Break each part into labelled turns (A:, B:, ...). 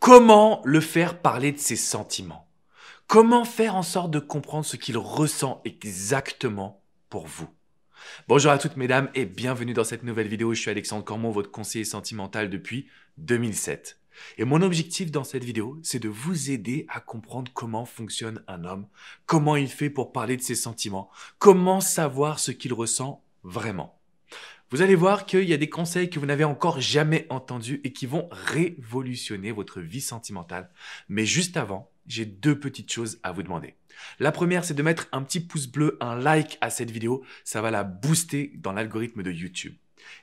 A: Comment le faire parler de ses sentiments? Comment faire en sorte de comprendre ce qu'il ressent exactement pour vous? Bonjour à toutes mesdames et bienvenue dans cette nouvelle vidéo. Je suis Alexandre Cormon, votre conseiller sentimental depuis 2007. Et mon objectif dans cette vidéo, c'est de vous aider à comprendre comment fonctionne un homme, comment il fait pour parler de ses sentiments, comment savoir ce qu'il ressent vraiment. Vous allez voir qu'il y a des conseils que vous n'avez encore jamais entendus et qui vont révolutionner votre vie sentimentale. Mais juste avant, j'ai deux petites choses à vous demander. La première, c'est de mettre un petit pouce bleu, un like à cette vidéo. Ça va la booster dans l'algorithme de YouTube.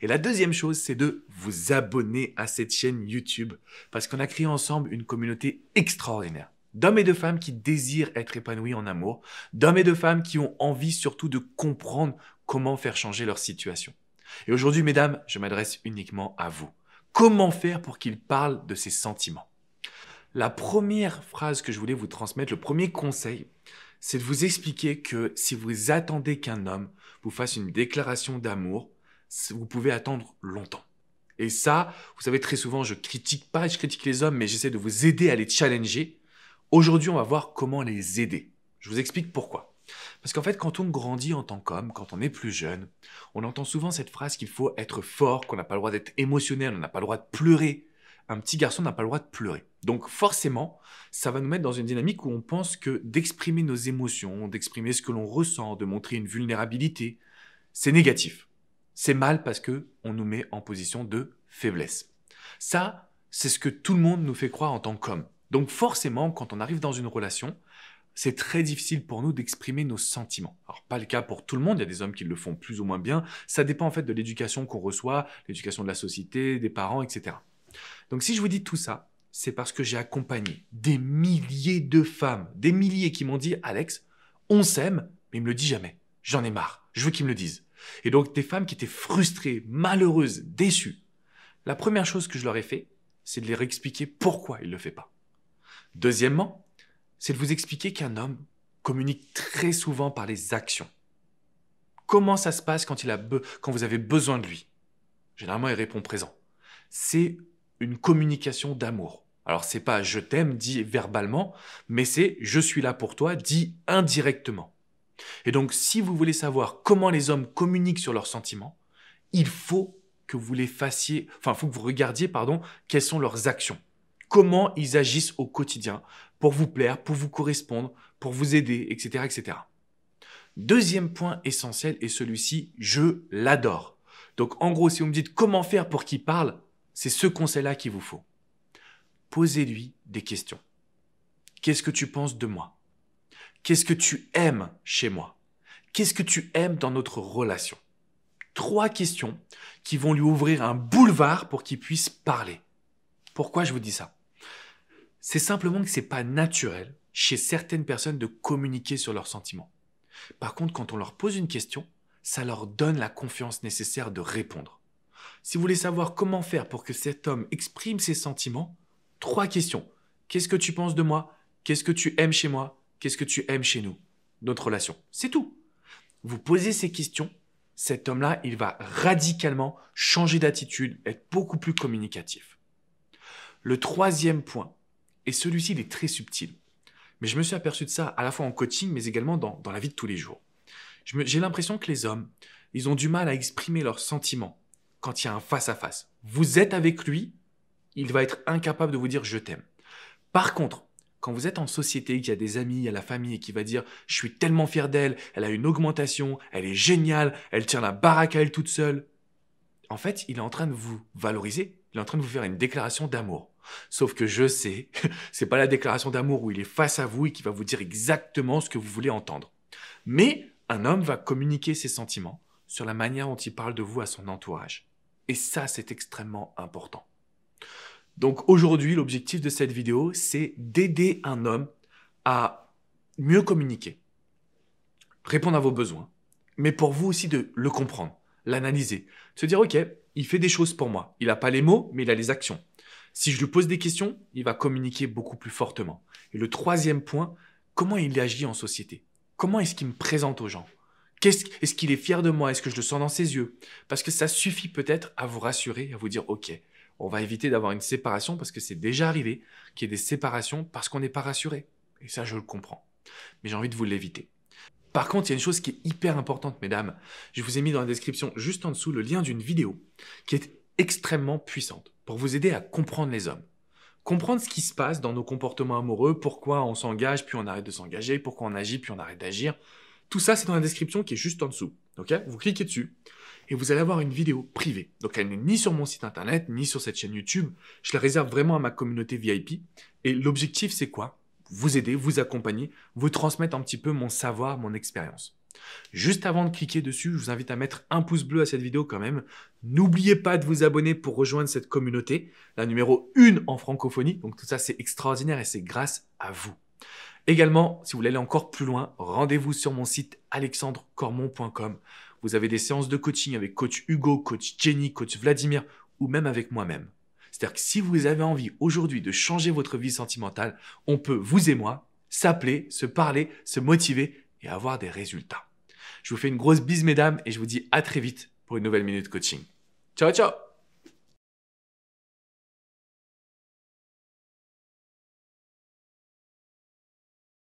A: Et la deuxième chose, c'est de vous abonner à cette chaîne YouTube parce qu'on a créé ensemble une communauté extraordinaire d'hommes et de femmes qui désirent être épanouis en amour, d'hommes et de femmes qui ont envie surtout de comprendre comment faire changer leur situation. Et aujourd'hui, mesdames, je m'adresse uniquement à vous. Comment faire pour qu'il parle de ses sentiments? La première phrase que je voulais vous transmettre, le premier conseil, c'est de vous expliquer que si vous attendez qu'un homme vous fasse une déclaration d'amour, vous pouvez attendre longtemps. Et ça, vous savez, très souvent, je critique les hommes, mais j'essaie de vous aider à les challenger. Aujourd'hui, on va voir comment les aider. Je vous explique pourquoi. Parce qu'en fait, quand on grandit en tant qu'homme, quand on est plus jeune, on entend souvent cette phrase qu'il faut être fort, qu'on n'a pas le droit d'être émotionnel, on n'a pas le droit de pleurer. Un petit garçon n'a pas le droit de pleurer. Donc forcément, ça va nous mettre dans une dynamique où on pense que d'exprimer nos émotions, d'exprimer ce que l'on ressent, de montrer une vulnérabilité, c'est négatif. C'est mal parce que on nous met en position de faiblesse. Ça, c'est ce que tout le monde nous fait croire en tant qu'homme. Donc forcément, quand on arrive dans une relation, c'est très difficile pour nous d'exprimer nos sentiments. Alors, pas le cas pour tout le monde, il y a des hommes qui le font plus ou moins bien. Ça dépend en fait de l'éducation qu'on reçoit, l'éducation de la société, des parents, etc. Donc, si je vous dis tout ça, c'est parce que j'ai accompagné des milliers de femmes, des milliers qui m'ont dit « Alex, on s'aime, mais il me le dit jamais. J'en ai marre, je veux qu'il me le dise. » Et donc, des femmes qui étaient frustrées, malheureuses, déçues. La première chose que je leur ai fait, c'est de leur expliquer pourquoi il ne le fait pas. Deuxièmement, c'est de vous expliquer qu'un homme communique très souvent par les actions. Comment ça se passe quand vous avez besoin de lui? Généralement, il répond présent. C'est une communication d'amour. Alors, c'est pas « je t'aime » dit verbalement, mais c'est « je suis là pour toi » dit indirectement. Et donc, si vous voulez savoir comment les hommes communiquent sur leurs sentiments, il faut que vous faut que vous regardiez, quelles sont leurs actions. Comment ils agissent au quotidien pour vous plaire, pour vous correspondre, pour vous aider, etc., etc. Deuxième point essentiel est celui-ci, je l'adore. Donc en gros, si vous me dites comment faire pour qu'il parle, c'est ce conseil-là qu'il vous faut. Posez-lui des questions. Qu'est-ce que tu penses de moi? Qu'est-ce que tu aimes chez moi? Qu'est-ce que tu aimes dans notre relation? 3 questions qui vont lui ouvrir un boulevard pour qu'il puisse parler. Pourquoi je vous dis ça? C'est simplement que c'est pas naturel chez certaines personnes de communiquer sur leurs sentiments. Par contre, quand on leur pose une question, ça leur donne la confiance nécessaire de répondre. Si vous voulez savoir comment faire pour que cet homme exprime ses sentiments, 3 questions. Qu'est-ce que tu penses de moi? Qu'est-ce que tu aimes chez moi? Qu'est-ce que tu aimes chez nous? Notre relation. C'est tout. Vous posez ces questions, cet homme-là, il va radicalement changer d'attitude, être beaucoup plus communicatif. Le troisième point, et celui-ci, il est très subtil. Mais je me suis aperçu de ça à la fois en coaching, mais également dans la vie de tous les jours. J'ai l'impression que les hommes, ils ont du mal à exprimer leurs sentiments quand il y a un face-à-face. Vous êtes avec lui, il va être incapable de vous dire « je t'aime ». Par contre, quand vous êtes en société, qu'il y a des amis, il y a la famille et qui va dire « je suis tellement fier d'elle, elle a une augmentation, elle est géniale, elle tient la baraque à elle toute seule », en fait, il est en train de vous valoriser, il est en train de vous faire une déclaration d'amour. Sauf que je sais, c'est pas la déclaration d'amour où il est face à vous et qui va vous dire exactement ce que vous voulez entendre. Mais un homme va communiquer ses sentiments sur la manière dont il parle de vous à son entourage. Et ça, c'est extrêmement important. Donc aujourd'hui, l'objectif de cette vidéo, c'est d'aider un homme à mieux communiquer, répondre à vos besoins, mais pour vous aussi de le comprendre, l'analyser, se dire « ok, il fait des choses pour moi, il n'a pas les mots, mais il a les actions ». Si je lui pose des questions, il va communiquer beaucoup plus fortement. Et le troisième point, comment il agit en société? Comment est-ce qu'il me présente aux gens? Est-ce qu'il est fier de moi? Est-ce que je le sens dans ses yeux? Parce que ça suffit peut-être à vous rassurer, à vous dire « Ok, On va éviter d'avoir une séparation parce que c'est déjà arrivé qu'il y ait des séparations parce qu'on n'est pas rassuré. Et ça, je le comprends. Mais j'ai envie de vous l'éviter. Par contre, il y a une chose qui est hyper importante, mesdames. Je vous ai mis dans la description, juste en dessous, le lien d'une vidéo qui est extrêmement puissante pour vous aider à comprendre les hommes. Comprendre ce qui se passe dans nos comportements amoureux, pourquoi on s'engage puis on arrête de s'engager, pourquoi on agit puis on arrête d'agir. Tout ça, c'est dans la description qui est juste en dessous. Ok? Vous cliquez dessus et vous allez avoir une vidéo privée. Donc, elle n'est ni sur mon site internet, ni sur cette chaîne YouTube. Je la réserve vraiment à ma communauté VIP. Et l'objectif, c'est quoi? Vous aider, vous accompagner, vous transmettre un petit peu mon savoir, mon expérience. Juste avant de cliquer dessus, je vous invite à mettre un pouce bleu à cette vidéo quand même. N'oubliez pas de vous abonner pour rejoindre cette communauté, la numéro 1 en francophonie. Donc tout ça, c'est extraordinaire et c'est grâce à vous. Également, si vous voulez aller encore plus loin, rendez-vous sur mon site alexandrecormon.com. Vous avez des séances de coaching avec coach Hugo, coach Jenny, coach Vladimir ou même avec moi-même. C'est-à-dire que si vous avez envie aujourd'hui de changer votre vie sentimentale, on peut, vous et moi, s'appeler, se parler, se motiver et avoir des résultats. Je vous fais une grosse bise, mesdames, et je vous dis à très vite pour une nouvelle minute coaching. Ciao, ciao!